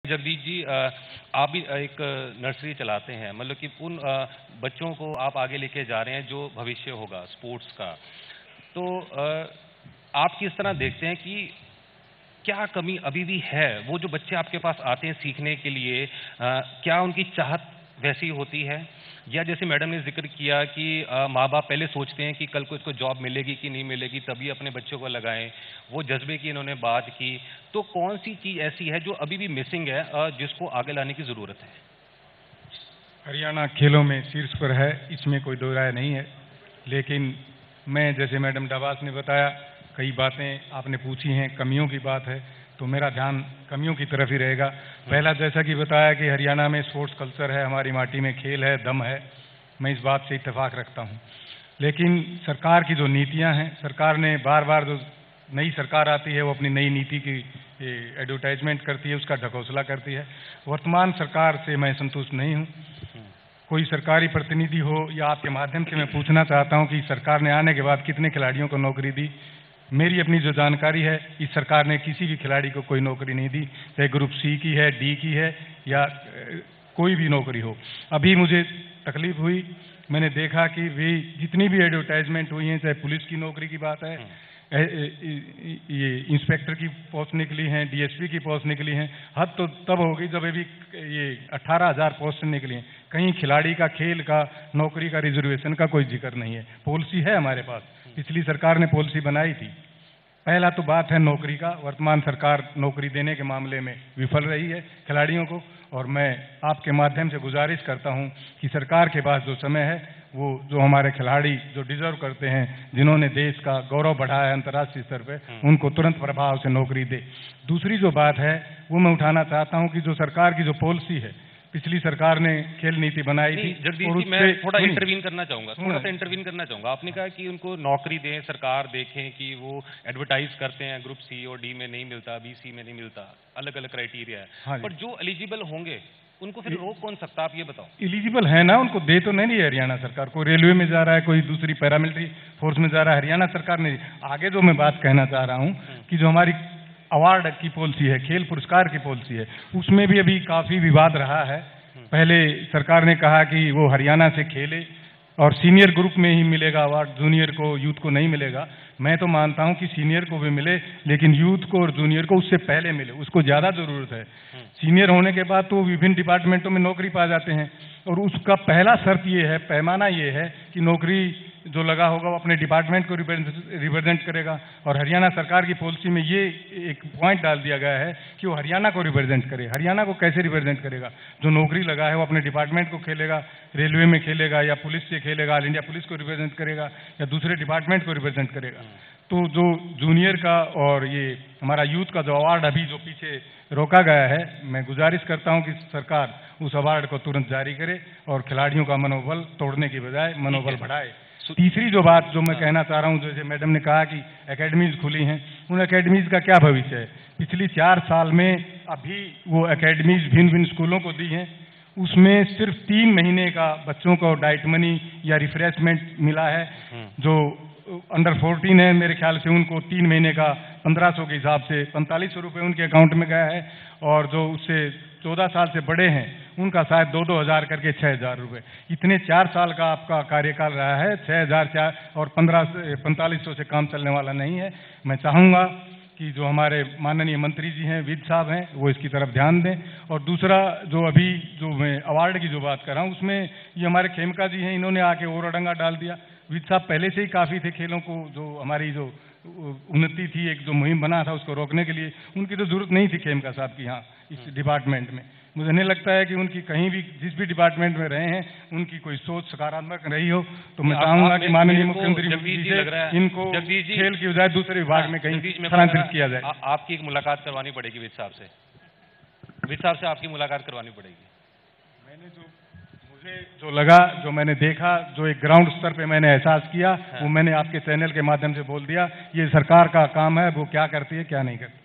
जगदीश जी, आप भी एक नर्सरी चलाते हैं, मतलब कि उन बच्चों को आप आगे लेके जा रहे हैं जो भविष्य होगा स्पोर्ट्स का। तो आप किस तरह देखते हैं कि क्या कमी अभी भी है? वो जो बच्चे आपके पास आते हैं सीखने के लिए, क्या उनकी चाहत वैसी होती है? या जैसे मैडम ने जिक्र किया कि माँ बाप पहले सोचते हैं कि कल को इसको जॉब मिलेगी कि नहीं मिलेगी, तभी अपने बच्चों को लगाएं, वो जज्बे की इन्होंने बात की। तो कौन सी चीज़ ऐसी है जो अभी भी मिसिंग है, जिसको आगे लाने की ज़रूरत है? हरियाणा खेलों में शीर्ष पर है, इसमें कोई दो राय नहीं है। लेकिन मैं, जैसे मैडम डबास ने बताया, कई बातें आपने पूछी हैं, कमियों की बात है, तो मेरा ध्यान कमियों की तरफ ही रहेगा। पहला, जैसा कि बताया कि हरियाणा में स्पोर्ट्स कल्चर है, हमारी माटी में खेल है, दम है, मैं इस बात से इत्तेफाक रखता हूँ। लेकिन सरकार की जो नीतियाँ हैं, सरकार ने बार बार, जो नई सरकार आती है वो अपनी नई नीति की एडवर्टाइजमेंट करती है, उसका ढकोसला करती है। वर्तमान सरकार से मैं संतुष्ट नहीं हूँ। कोई सरकारी प्रतिनिधि हो, या आपके माध्यम से मैं पूछना चाहता हूं कि सरकार ने आने के बाद कितने खिलाड़ियों को नौकरी दी। मेरी अपनी जो जानकारी है, इस सरकार ने किसी भी खिलाड़ी को कोई नौकरी नहीं दी, चाहे ग्रुप सी की है, डी की है, या कोई भी नौकरी हो। अभी मुझे तकलीफ हुई, मैंने देखा कि वे जितनी भी एडवर्टाइजमेंट हुई हैं, चाहे पुलिस की नौकरी की बात है, ये इंस्पेक्टर की पोस्ट निकली हैं, डीएसपी की पोस्ट निकली हैं, हद तो तब होगी जब अभी ये 18,000 पोस्ट निकली हैं। कहीं खिलाड़ी का, खेल का, नौकरी का, रिजर्वेशन का कोई जिक्र नहीं है। पॉलिसी है हमारे पास, पिछली सरकार ने पॉलिसी बनाई थी। पहला तो बात है नौकरी का, वर्तमान सरकार नौकरी देने के मामले में विफल रही है खिलाड़ियों को, और मैं आपके माध्यम से गुजारिश करता हूं कि सरकार के पास जो समय है, वो जो हमारे खिलाड़ी जो डिजर्व करते हैं, जिन्होंने देश का गौरव बढ़ाया है अंतर्राष्ट्रीय स्तर पे, उनको तुरंत प्रभाव से नौकरी दे। दूसरी जो बात है वो मैं उठाना चाहता हूं कि जो सरकार की जो पॉलिसी है, पिछली सरकार ने खेल नीति बनाई थी। जगदीश जी, मैं थोड़ा इंटरवीन करना चाहूंगा, आपने कहा कि उनको नौकरी दें, सरकार देखें कि वो एडवर्टाइज करते हैं, ग्रुप सी और डी में नहीं मिलता, बीसी में नहीं मिलता, अलग अलग क्राइटेरिया है। हाँ, पर जो एलिजिबल होंगे उनको फिर रोक कौन सकता, आप ये बताओ। एलिजिबल है ना, उनको दे तो नहीं रही है हरियाणा सरकार। कोई रेलवे में जा रहा है, कोई दूसरी पैरामिलिट्री फोर्स में जा रहा है, हरियाणा सरकार ने। आगे जो मैं बात कहना चाह रहा हूँ कि जो हमारी अवार्ड की पॉलिसी है, खेल पुरस्कार की पॉलिसी है, उसमें भी अभी काफी विवाद रहा है। पहले सरकार ने कहा कि वो हरियाणा से खेले और सीनियर ग्रुप में ही मिलेगा अवार्ड, जूनियर को, यूथ को नहीं मिलेगा। मैं तो मानता हूं कि सीनियर को भी मिले, लेकिन यूथ को और जूनियर को उससे पहले मिले, उसको ज्यादा जरूरत है। सीनियर होने के बाद तो विभिन्न डिपार्टमेंटों में नौकरी पा जाते हैं, और उसका पहला शर्त ये है, पैमाना ये है कि नौकरी जो लगा होगा वो अपने डिपार्टमेंट को रिप्रेजेंट करेगा। और हरियाणा सरकार की पॉलिसी में ये एक पॉइंट डाल दिया गया है कि वो हरियाणा को रिप्रेजेंट करे। हरियाणा को कैसे रिप्रेजेंट करेगा? जो नौकरी लगा है वो अपने डिपार्टमेंट को खेलेगा, रेलवे में खेलेगा, या पुलिस से खेलेगा, ऑल इंडिया पुलिस को रिप्रेजेंट करेगा, या दूसरे डिपार्टमेंट को रिप्रेजेंट करेगा। तो जो जूनियर का और ये हमारा यूथ का जो अवार्ड अभी जो पीछे रोका गया है, मैं गुजारिश करता हूं कि सरकार उस अवार्ड को तुरंत जारी करे और खिलाड़ियों का मनोबल तोड़ने की बजाय मनोबल बढ़ाए। तीसरी जो बात जो मैं कहना चाह रहा हूं, जैसे मैडम ने कहा कि एकेडमीज खुली हैं, उन एकेडमीज का क्या भविष्य है? पिछली 4 साल में अभी वो एकेडमीज भिन्न भिन्न स्कूलों को दी हैं, उसमें सिर्फ 3 महीने का बच्चों को डाइट मनी या रिफ्रेशमेंट मिला है। जो अंडर 14 है, मेरे ख्याल से उनको 3 महीने का 1500 के हिसाब से 4500 रुपये उनके अकाउंट में गया है, और जो उससे 14 साल से बड़े हैं उनका शायद 2-2 हज़ार करके 6,000 रुपये। इतने 4 साल का आपका कार्यकाल रहा है, 6,000 और 4500 से काम चलने वाला नहीं है। मैं चाहूँगा कि जो हमारे माननीय मंत्री जी हैं, विद साहब हैं, वो इसकी तरफ ध्यान दें। और दूसरा, जो अभी जो मैं अवार्ड की जो बात कर रहा हूँ, उसमें ये हमारे खेमका जी हैं, इन्होंने आके और अड़ंगा डाल दिया। विद साहब पहले से ही काफ़ी थे खेलों को, जो हमारी जो उन्नति थी, एक जो मुहिम बना था उसको रोकने के लिए, उनकी तो जरूरत नहीं थी खेमका साहब की यहाँ इस डिपार्टमेंट में। मुझे नहीं लगता है कि उनकी कहीं भी, जिस भी डिपार्टमेंट में रहे हैं, उनकी कोई सोच सकारात्मक रही हो। तो मैं चाहूंगा कि माननीय मुख्यमंत्री जी से इनको खेल की बजाय दूसरे विभाग में कहीं स्थानांतरित किया जाए। आपकी एक मुलाकात करवानी पड़ेगी विद साहब से, विद साहब से आपकी मुलाकात करवानी पड़ेगी। मैंने मुझे जो लगा, जो मैंने देखा, जो एक ग्राउंड स्तर पे मैंने एहसास किया, वो मैंने आपके चैनल के माध्यम से बोल दिया। ये सरकार का काम है, वो क्या करती है क्या नहीं करती।